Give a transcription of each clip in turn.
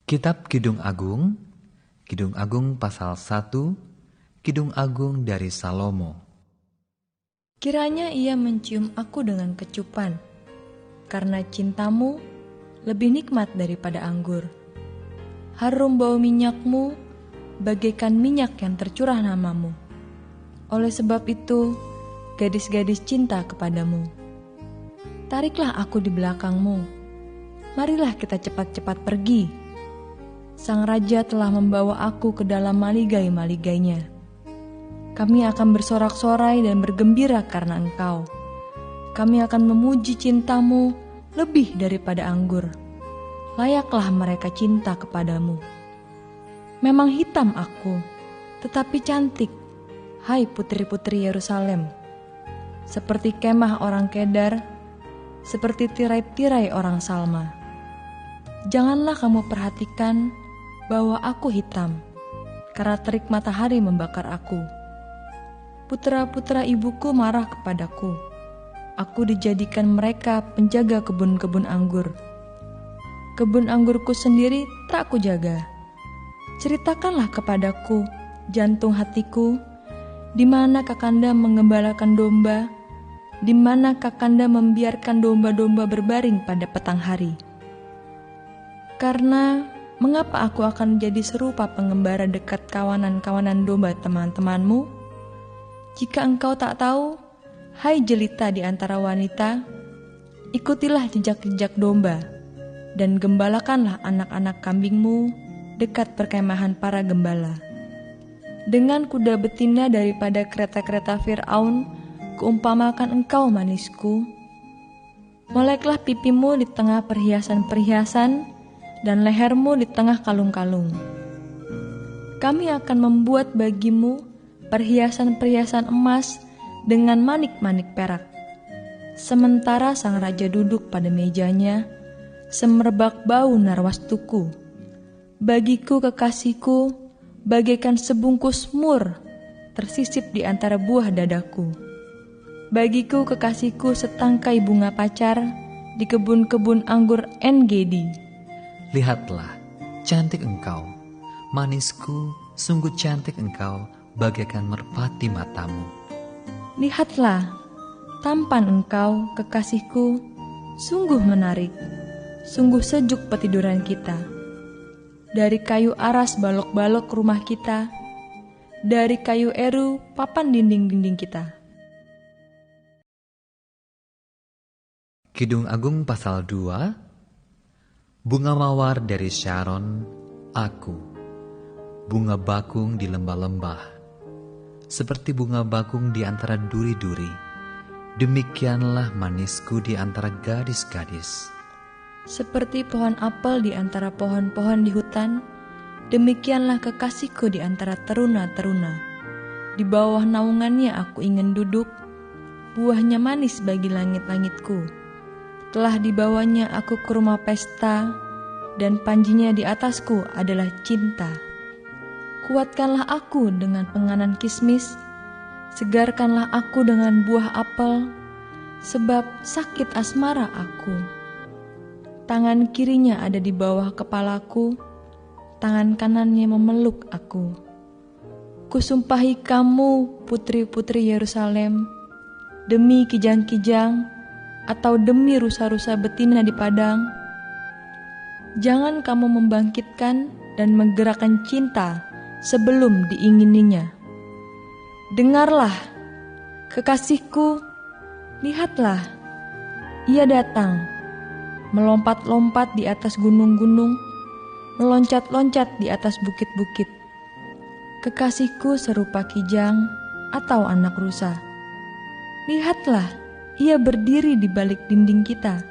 Kitab Kidung Agung pasal 1, Kidung Agung dari Salomo. Kiranya ia mencium aku dengan kecupan, karena cintamu lebih nikmat daripada anggur. Harum bau minyakmu bagaikan minyak yang tercurah namamu. Oleh sebab itu, gadis-gadis cinta kepadamu. Tariklah aku di belakangmu, marilah kita cepat-cepat pergi. Sang Raja telah membawa aku ke dalam maligai-maligainya. Kami akan bersorak-sorai dan bergembira karena engkau. Kami akan memuji cintamu lebih daripada anggur. Layaklah mereka cinta kepadamu. Memang hitam aku, tetapi cantik, hai putri-putri Yerusalem. Seperti kemah orang Kedar, seperti tirai-tirai orang Salma. Janganlah kamu perhatikan bahwa aku hitam, karena terik matahari membakar aku. Putra-putra ibuku marah kepadaku. Aku dijadikan mereka penjaga kebun-kebun anggur. Kebun anggurku sendiri tak kujaga. Ceritakanlah kepadaku, jantung hatiku, di mana Kakanda mengembalakan domba, di mana Kakanda membiarkan domba-domba berbaring pada petang hari. Karena mengapa aku akan jadi serupa pengembara dekat kawanan-kawanan domba teman-temanmu? Jika engkau tak tahu, hai jelita di antara wanita, ikutilah jejak-jejak domba, dan gembalakanlah anak-anak kambingmu dekat perkemahan para gembala. Dengan kuda betina daripada kereta-kereta Fir'aun, kuumpamakan engkau manisku. Meleklah pipimu di tengah perhiasan-perhiasan, dan lehermu di tengah kalung-kalung. Kami akan membuat bagimu perhiasan-perhiasan emas dengan manik-manik perak. Sementara sang raja duduk pada mejanya, semerbak bau narwastuku. Bagiku kekasihku, bagaikan sebungkus mur tersisip di antara buah dadaku. Bagiku kekasihku setangkai bunga pacar di kebun-kebun anggur En-Gedi. Lihatlah, cantik engkau, manisku, sungguh cantik engkau, bagaikan merpati matamu. Lihatlah, tampan engkau, kekasihku, sungguh menarik, sungguh sejuk petiduran kita. Dari kayu aras balok-balok rumah kita, dari kayu eru papan dinding-dinding kita. Kidung Agung pasal 2, Bunga mawar dari Sharon, aku, bunga bakung di lembah-lembah. Seperti bunga bakung di antara duri-duri, demikianlah manisku di antara gadis-gadis. Seperti pohon apel di antara pohon-pohon di hutan, demikianlah kekasihku di antara teruna-teruna. Di bawah naungannya aku ingin duduk, buahnya manis bagi langit-langitku. Telah dibawanya aku ke rumah pesta, dan panjinya di atasku adalah cinta. Kuatkanlah aku dengan penganan kismis, segarkanlah aku dengan buah apel, sebab sakit asmara aku. Tangan kirinya ada di bawah kepalaku, tangan kanannya memeluk aku. Kusumpahi kamu, putri-putri Yerusalem, demi kijang-kijang, atau demi rusa-rusa betina di padang, jangan kamu membangkitkan dan menggerakkan cinta sebelum diingininya. Dengarlah, kekasihku, lihatlah, ia datang, melompat-lompat di atas gunung-gunung, meloncat-loncat di atas bukit-bukit. Kekasihku serupa kijang atau anak rusa. Lihatlah, ia berdiri di balik dinding kita,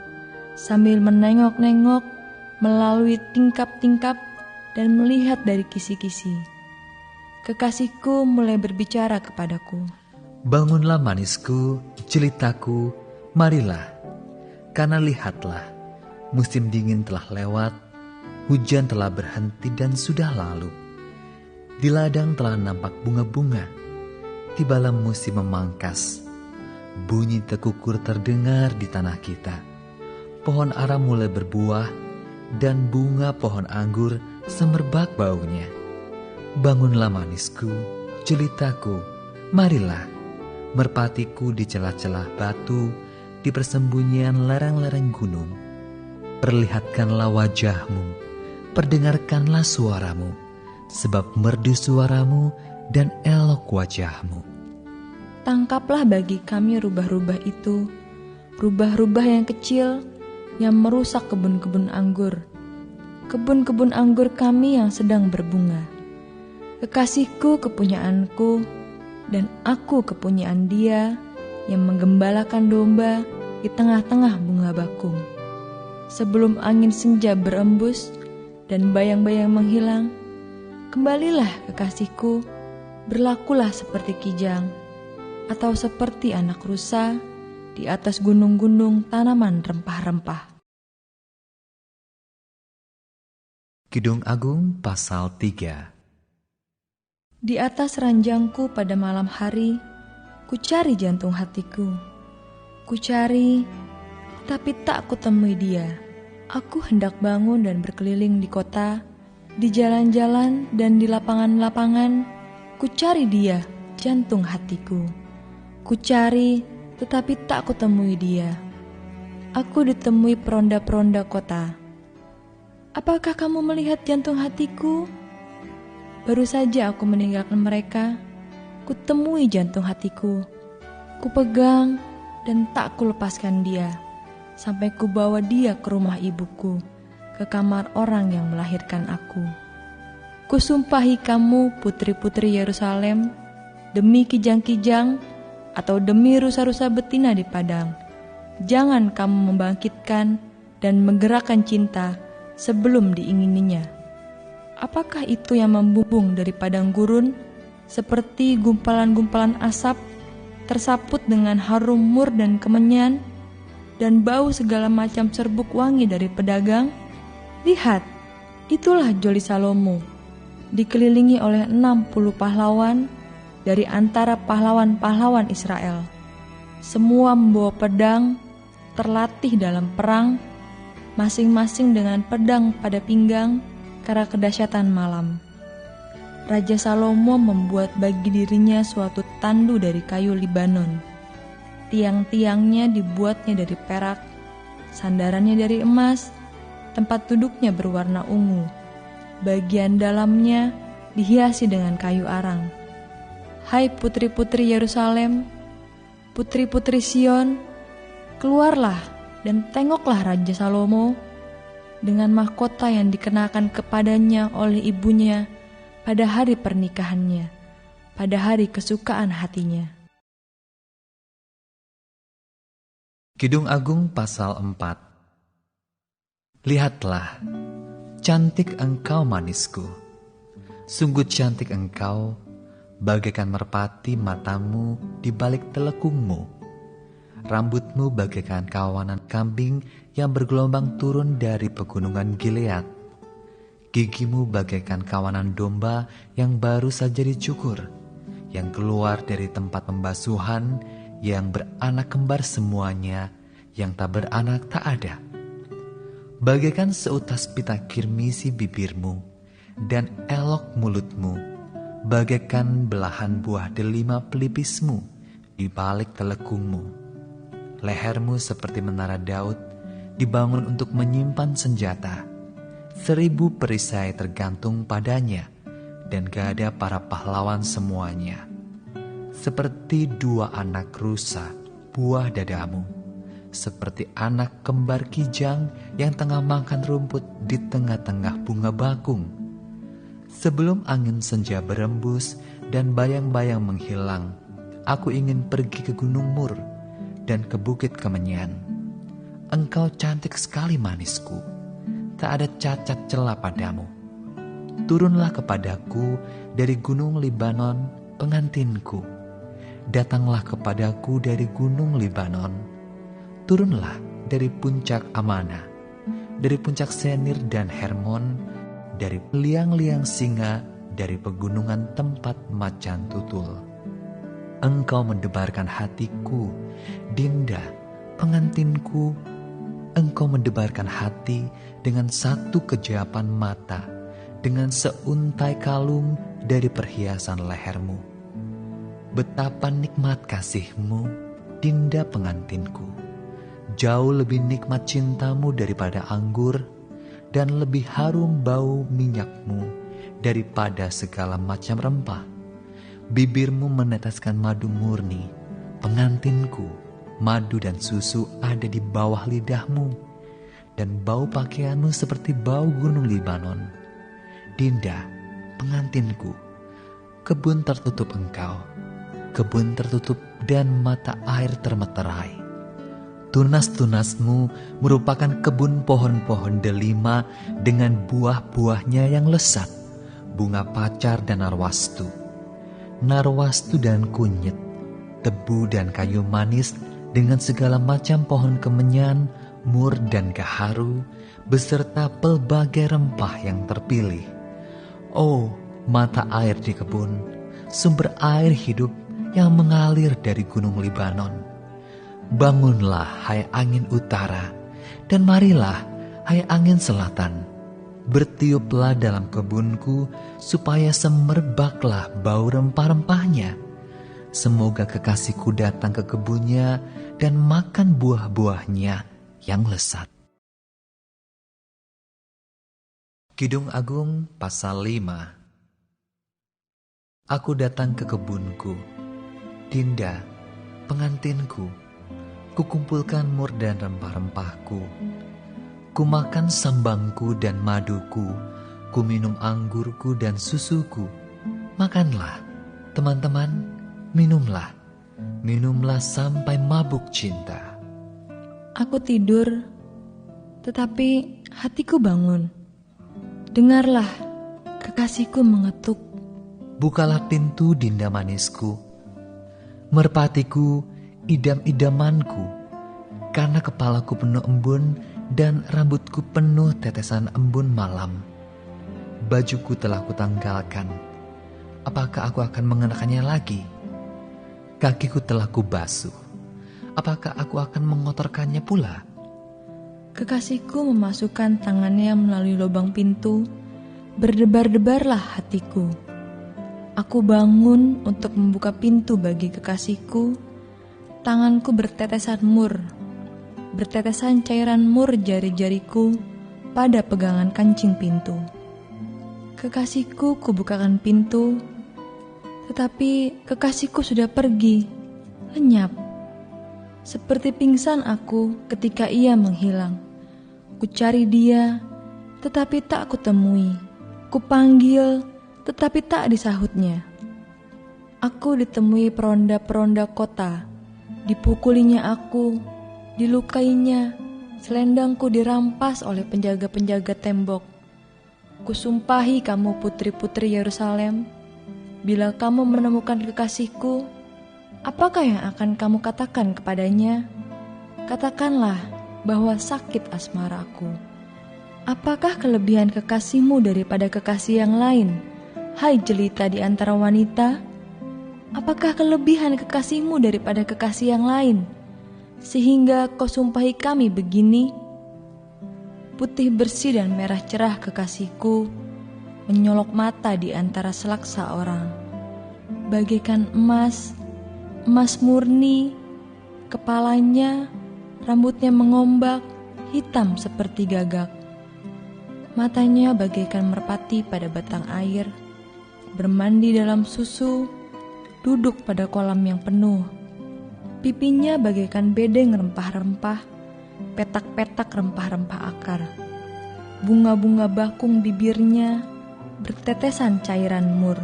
sambil menengok-nengok melalui tingkap-tingkap dan melihat dari kisi-kisi. Kekasihku mulai berbicara kepadaku. Bangunlah manisku, jelitaku, marilah. Karena lihatlah, musim dingin telah lewat, hujan telah berhenti dan sudah lalu. Di ladang telah nampak bunga-bunga, tibalah musim memangkas. Bunyi tekukur terdengar di tanah kita. Pohon ara mulai berbuah, dan bunga pohon anggur semerbak baunya. Bangunlah manisku, jelitaku, marilah, merpatiku di celah-celah batu, di persembunyian lereng-lereng gunung. Perlihatkanlah wajahmu, perdengarkanlah suaramu, sebab merdu suaramu dan elok wajahmu. Tangkaplah bagi kami rubah-rubah itu, rubah-rubah yang kecil yang merusak kebun-kebun anggur, kebun-kebun anggur kami yang sedang berbunga. Kekasihku kepunyaanku, dan aku kepunyaan dia yang menggembalakan domba di tengah-tengah bunga bakung. Sebelum angin senja berembus dan bayang-bayang menghilang, kembalilah kekasihku, berlakulah seperti kijang, atau seperti anak rusa di atas gunung-gunung tanaman rempah-rempah. Kidung Agung pasal 3. Di atas ranjangku pada malam hari, kucari jantung hatiku. Kucari, tapi tak kutemui dia. Aku hendak bangun dan berkeliling di kota, di jalan-jalan dan di lapangan-lapangan. Kucari dia, jantung hatiku. Kucari, tetapi tak kutemui dia. Aku ditemui peronda-peronda kota. Apakah kamu melihat jantung hatiku? Baru saja aku meninggalkan mereka, kutemui jantung hatiku. Kupegang dan tak kulepaskan dia, sampai kubawa dia ke rumah ibuku, ke kamar orang yang melahirkan aku. Kusumpahi kamu, putri-putri Yerusalem, demi kijang-kijang, atau demi rusa-rusa betina di padang, jangan kamu membangkitkan dan menggerakkan cinta sebelum diingininya. Apakah itu yang membumbung dari padang gurun, seperti gumpalan-gumpalan asap, tersaput dengan harum mur dan kemenyan, dan bau segala macam serbuk wangi dari pedagang? Lihat, itulah Joli Salomo, dikelilingi oleh 60 pahlawan, dari antara pahlawan-pahlawan Israel. Semua membawa pedang, terlatih dalam perang, masing-masing dengan pedang pada pinggang karena kedahsyatan malam. Raja Salomo membuat bagi dirinya suatu tandu dari kayu Libanon. Tiang-tiangnya dibuatnya dari perak, sandarannya dari emas, tempat duduknya berwarna ungu. Bagian dalamnya dihiasi dengan kayu arang. Hai putri-putri Yerusalem, putri-putri Sion, keluarlah dan tengoklah Raja Salomo dengan mahkota yang dikenakan kepadanya oleh ibunya pada hari pernikahannya, pada hari kesukaan hatinya. Kidung Agung pasal 4. Lihatlah, cantik engkau manisku, sungguh cantik engkau, bagaikan merpati matamu di balik telekungmu. Rambutmu bagaikan kawanan kambing yang bergelombang turun dari pegunungan Gilead. Gigimu bagaikan kawanan domba yang baru saja dicukur, yang keluar dari tempat pembasuhan, yang beranak kembar semuanya, yang tak beranak tak ada. Bagaikan seutas pita kirmisi bibirmu, dan elok mulutmu, bagaikan belahan buah delima pelipismu di balik telekungmu. Lehermu seperti menara Daud, dibangun untuk menyimpan senjata. 1000 perisai tergantung padanya, dan gada para pahlawan semuanya. Seperti 2 anak rusa, buah dadamu. Seperti anak kembar kijang yang tengah makan rumput di tengah-tengah bunga bakung. Sebelum angin senja berembus dan bayang-bayang menghilang, aku ingin pergi ke Gunung Mur dan ke Bukit Kemenyan. Engkau cantik sekali manisku, tak ada cacat celah padamu. Turunlah kepadaku dari Gunung Libanon, pengantinku. Datanglah kepadaku dari Gunung Libanon. Turunlah dari puncak Amana, dari puncak Senir dan Hermon, dari liang-liang singa, dari pegunungan tempat macan tutul. Engkau mendebarkan hatiku, Dinda, pengantinku, engkau mendebarkan hati dengan satu kejapan mata, dengan seuntai kalung dari perhiasan lehermu. Betapa nikmat kasih-Mu, Dinda pengantinku. Jauh lebih nikmat cintamu daripada anggur, dan lebih harum bau minyakmu daripada segala macam rempah. Bibirmu meneteskan madu murni, pengantinku, madu dan susu ada di bawah lidahmu, dan bau pakaianmu seperti bau gunung Libanon. Dinda, pengantinku, kebun tertutup engkau, kebun tertutup dan mata air termeterai. Tunas-tunasmu merupakan kebun pohon-pohon delima dengan buah-buahnya yang lesat, bunga pacar dan narwastu. Narwastu dan kunyit, tebu dan kayu manis dengan segala macam pohon kemenyan, mur dan gaharu, beserta pelbagai rempah yang terpilih. Oh, mata air di kebun, sumber air hidup yang mengalir dari gunung Libanon. Bangunlah, hai angin utara, dan marilah, hai angin selatan. Bertiuplah dalam kebunku, supaya semerbaklah bau rempah-rempahnya. Semoga kekasihku datang ke kebunnya dan makan buah-buahnya yang lesat. Kidung Agung pasal 5. Aku datang ke kebunku, Dinda, pengantinku. Kukumpulkan mur dan rempah-rempahku. Kumakan sambangku dan maduku. Kuminum anggurku dan susuku. Makanlah, teman-teman, minumlah. Minumlah sampai mabuk cinta. Aku tidur, tetapi hatiku bangun. Dengarlah, kekasihku mengetuk. Bukalah pintu, Dinda manisku. Merpatiku, idam-idamanku, karena kepalaku penuh embun dan rambutku penuh tetesan embun malam. Bajuku telah kutanggalkan. Apakah aku akan mengenakannya lagi? Kakiku telah kubasuh. Apakah aku akan mengotorkannya pula? Kekasihku memasukkan tangannya melalui lubang pintu, berdebar-debarlah hatiku. Aku bangun untuk membuka pintu bagi kekasihku. Tanganku bertetesan mur, bertetesan cairan mur jari-jariku pada pegangan kancing pintu. Kekasihku kubukakan pintu, tetapi kekasihku sudah pergi, lenyap. Seperti pingsan aku ketika ia menghilang. Ku cari dia, tetapi tak kutemui. Ku panggil, tetapi tak disahutnya. Aku ditemui peronda-peronda kota. Dipukulinya aku, dilukainya, selendangku dirampas oleh penjaga-penjaga tembok. Kusumpahi kamu putri-putri Yerusalem, bila kamu menemukan kekasihku, apakah yang akan kamu katakan kepadanya? Katakanlah bahwa sakit asmaraku. Apakah kelebihan kekasihmu daripada kekasih yang lain, hai jelita di antara wanita? Apakah kelebihan kekasihmu daripada kekasih yang lain, sehingga kau sumpahi kami begini? Putih bersih dan merah cerah kekasihku, menyolok mata di antara selaksa orang. Bagaikan emas, emas murni, kepalanya, rambutnya mengombak, hitam seperti gagak. Matanya bagaikan merpati pada batang air, bermandi dalam susu, duduk pada kolam yang penuh. Pipinya bagaikan bedeng rempah-rempah, petak-petak rempah-rempah akar. Bunga-bunga bakung bibirnya bertetesan cairan mur.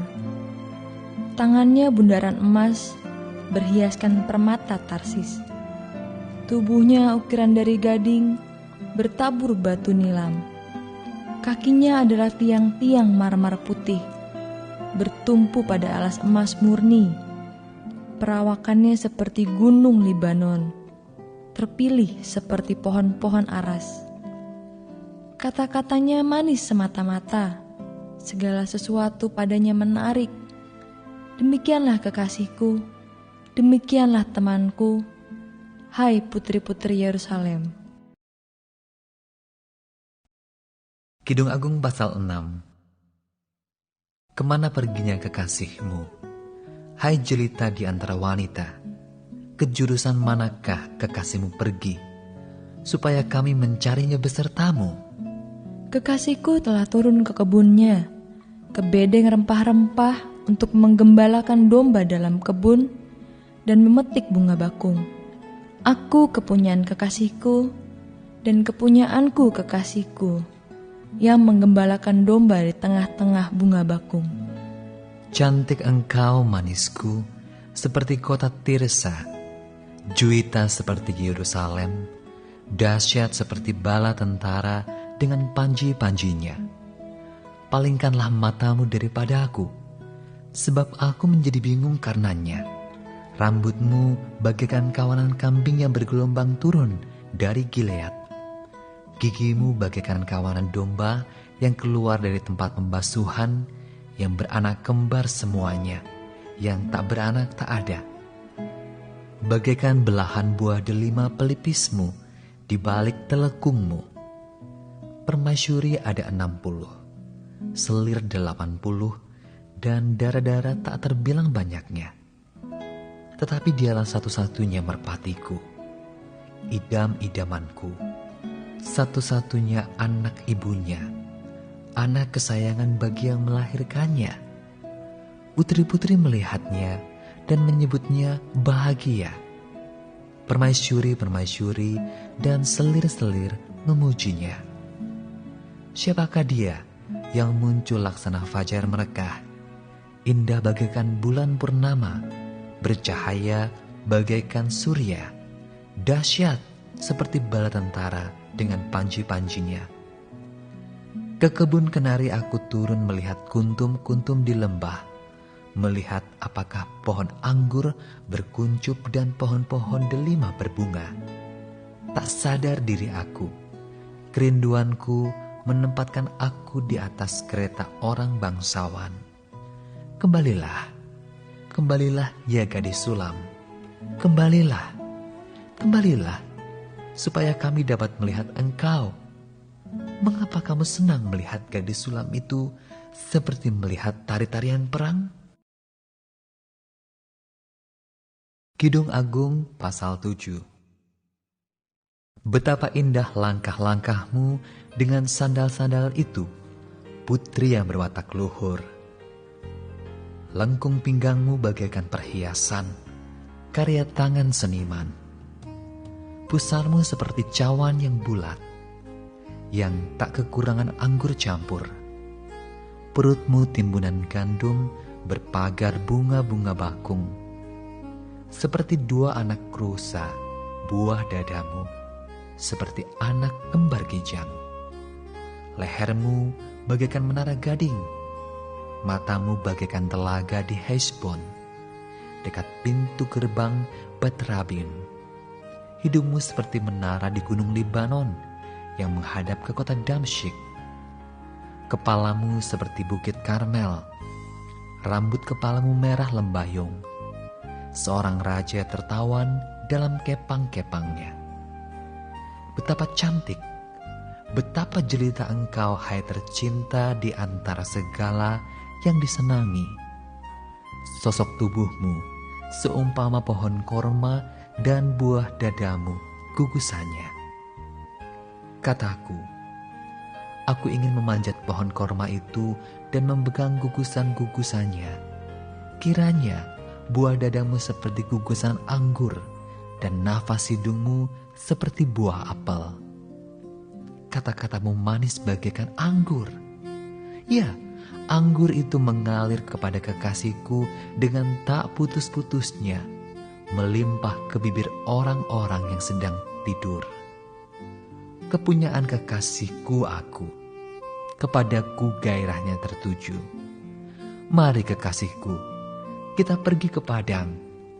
Tangannya bundaran emas, berhiaskan permata Tarsis. Tubuhnya ukiran dari gading, bertabur batu nilam. Kakinya adalah tiang-tiang marmer putih, bertumpu pada alas emas murni. Perawakannya seperti gunung Libanon, terpilih seperti pohon-pohon aras. Kata-katanya manis semata-mata, segala sesuatu padanya menarik. Demikianlah kekasihku, demikianlah temanku, hai putri-putri Yerusalem. Kidung Agung pasal 6. Kemana perginya kekasihmu? Hai jelita di antara wanita, ke jurusan manakah kekasihmu pergi, supaya kami mencarinya besertamu? Kekasihku telah turun ke kebunnya, ke bedeng rempah-rempah untuk menggembalakan domba dalam kebun dan memetik bunga bakung. Aku kepunyaan kekasihku dan kepunyaanku kekasihku, yang menggembalakan domba di tengah-tengah bunga bakung. Cantik engkau manisku, seperti kota Tirsa, juwita seperti Yerusalem, dahsyat seperti bala tentara dengan panji-panjinya. Palingkanlah matamu daripada aku, sebab aku menjadi bingung karenanya. Rambutmu bagaikan kawanan kambing yang bergelombang turun dari Gilead. Gigimu bagaikan kawanan domba yang keluar dari tempat pembasuhan, yang beranak kembar semuanya, yang tak beranak tak ada. Bagaikan belahan buah delima pelipismu di balik telekungmu. Permaisuri ada 60, selir 80, dan darah-darah tak terbilang banyaknya. Tetapi dialah satu-satunya merpatiku, idam-idamanku, satu-satunya anak ibunya, anak kesayangan bagi yang melahirkannya. Putri-putri melihatnya dan menyebutnya bahagia. Permaisuri-permaisuri dan selir-selir memujinya. Siapakah dia yang muncul laksana fajar merekah, indah bagaikan bulan purnama, bercahaya bagaikan surya, dahsyat seperti bala tentara dengan panji-panjinya. Ke kebun kenari aku turun melihat kuntum-kuntum di lembah, melihat apakah pohon anggur berkuncup dan pohon-pohon delima berbunga. Tak sadar diri aku, kerinduanku menempatkan aku di atas kereta orang bangsawan. Kembalilah, kembalilah ya gadis sulam, kembalilah, kembalilah, supaya kami dapat melihat engkau. Mengapa kamu senang melihat gadis sulam itu seperti melihat tari-tarian perang? Kidung Agung pasal 7. Betapa indah langkah-langkahmu dengan sandal-sandal itu, putri yang berwatak luhur. Lengkung pinggangmu bagaikan perhiasan, karya tangan seniman. Pusarmu seperti cawan yang bulat, yang tak kekurangan anggur campur. Perutmu timbunan gandum berpagar bunga-bunga bakung. Seperti dua anak rusa, buah dadamu, seperti anak kembar kijang. Lehermu bagaikan menara gading, matamu bagaikan telaga di Hesbon, dekat pintu gerbang Bet-Rabim. Hidungmu seperti menara di gunung Libanon yang menghadap ke kota Damsyik. Kepalamu seperti bukit Karmel, rambut kepalamu merah lembayung. Seorang raja tertawan dalam kepang-kepangnya. Betapa cantik, betapa jelita engkau, hai tercinta di antara segala yang disenangi. Sosok tubuhmu seumpama pohon korma dan buah dadamu gugusannya. Kataku, aku ingin memanjat pohon korma itu dan memegang gugusan-gugusannya. Kiranya buah dadamu seperti gugusan anggur dan nafas hidungmu seperti buah apel. Kata-katamu manis bagaikan anggur. Ya, anggur itu mengalir kepada kekasihku dengan tak putus-putusnya, melimpah ke bibir orang-orang yang sedang tidur. Kepunyaan kekasihku aku, kepadaku gairahnya tertuju. Mari kekasihku, kita pergi ke padang,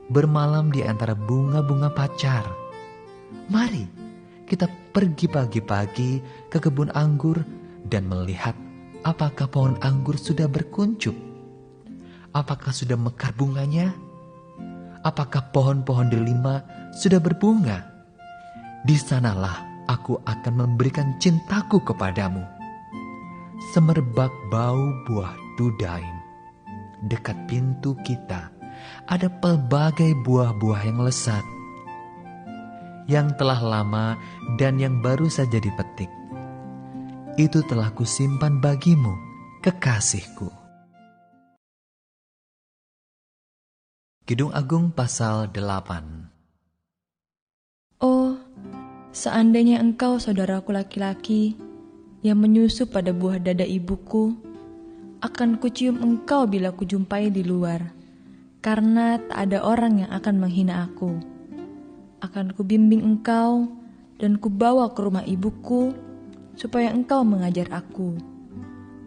bermalam di antara bunga-bunga pacar. Mari kita pergi pagi-pagi ke kebun anggur dan melihat apakah pohon anggur sudah berkuncup. Apakah sudah mekar bunganya? Apakah pohon-pohon delima sudah berbunga? Di sanalah aku akan memberikan cintaku kepadamu. semerbak bau buah dudaim. Dekat pintu kita ada pelbagai buah-buah yang lesat, yang telah lama dan yang baru saja dipetik. Itu telah kusimpan bagimu, kekasihku. Kidung Agung pasal 8. Oh, seandainya engkau saudaraku laki-laki yang menyusup pada buah dada ibuku, akan kucium engkau bila kujumpai di luar, karena tak ada orang yang akan menghina aku. Akan kubimbing engkau dan kubawa ke rumah ibuku, supaya engkau mengajar aku.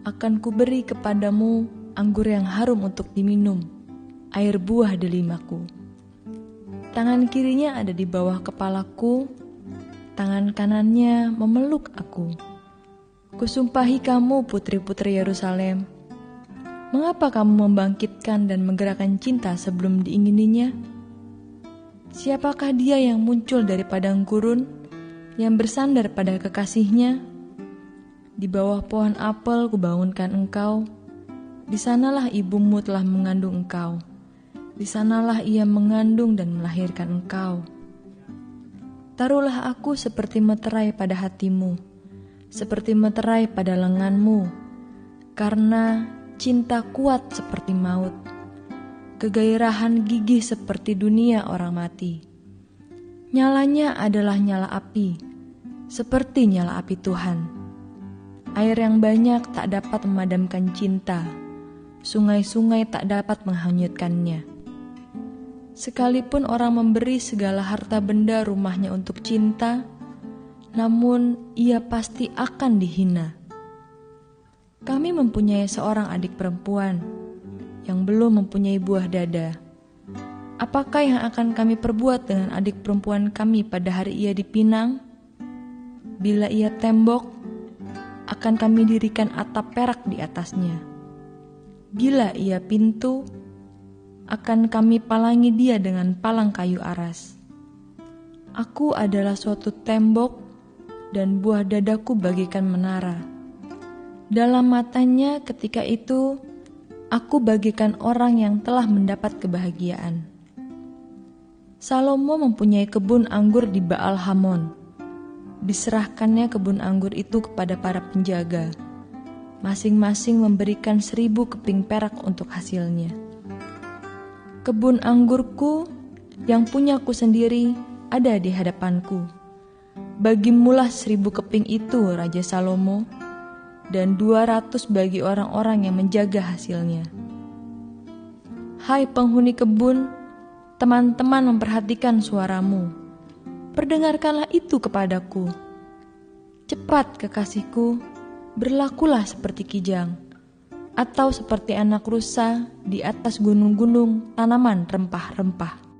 Akan kuberi kepadamu anggur yang harum untuk diminum, air buah delimaku. Tangan kirinya ada di bawah kepalaku, tangan kanannya memeluk aku. Kusumpahi kamu putri-putri Yerusalem, mengapa kamu membangkitkan dan menggerakkan cinta sebelum diingininya? Siapakah dia yang muncul dari padang gurun, yang bersandar pada kekasihnya? Di bawah pohon apel kubangunkan engkau, di sanalah ibumu telah mengandung engkau. Di sanalah ia mengandung dan melahirkan engkau. Taruhlah aku seperti meterai pada hatimu, seperti meterai pada lenganmu, karena cinta kuat seperti maut, kegairahan gigih seperti dunia orang mati. Nyalanya adalah nyala api, seperti nyala api Tuhan. Air yang banyak tak dapat memadamkan cinta, sungai-sungai tak dapat menghanyutkannya. Sekalipun orang memberi segala harta benda rumahnya untuk cinta, namun ia pasti akan dihina. Kami mempunyai seorang adik perempuan yang belum mempunyai buah dada. Apakah yang akan kami perbuat dengan adik perempuan kami pada hari ia dipinang? Bila ia tembok, akan kami dirikan atap perak di atasnya. Bila ia pintu, akan kami palangi dia dengan palang kayu aras. Aku adalah suatu tembok, dan buah dadaku bagaikan menara. Dalam matanya ketika itu, aku bagaikan orang yang telah mendapat kebahagiaan. Salomo mempunyai kebun anggur di Baal Hamon. Diserahkannya kebun anggur itu kepada para penjaga. Masing-masing memberikan 1000 keping perak untuk hasilnya. Kebun anggurku yang punyaku sendiri ada di hadapanku. Bagimulah 1000 keping itu, Raja Salomo, dan 200 bagi orang-orang yang menjaga hasilnya. Hai penghuni kebun, teman-teman memperhatikan suaramu. Perdengarkanlah itu kepadaku. Cepat kekasihku, berlakulah seperti kijang, atau seperti anak rusa di atas gunung-gunung tanaman rempah-rempah.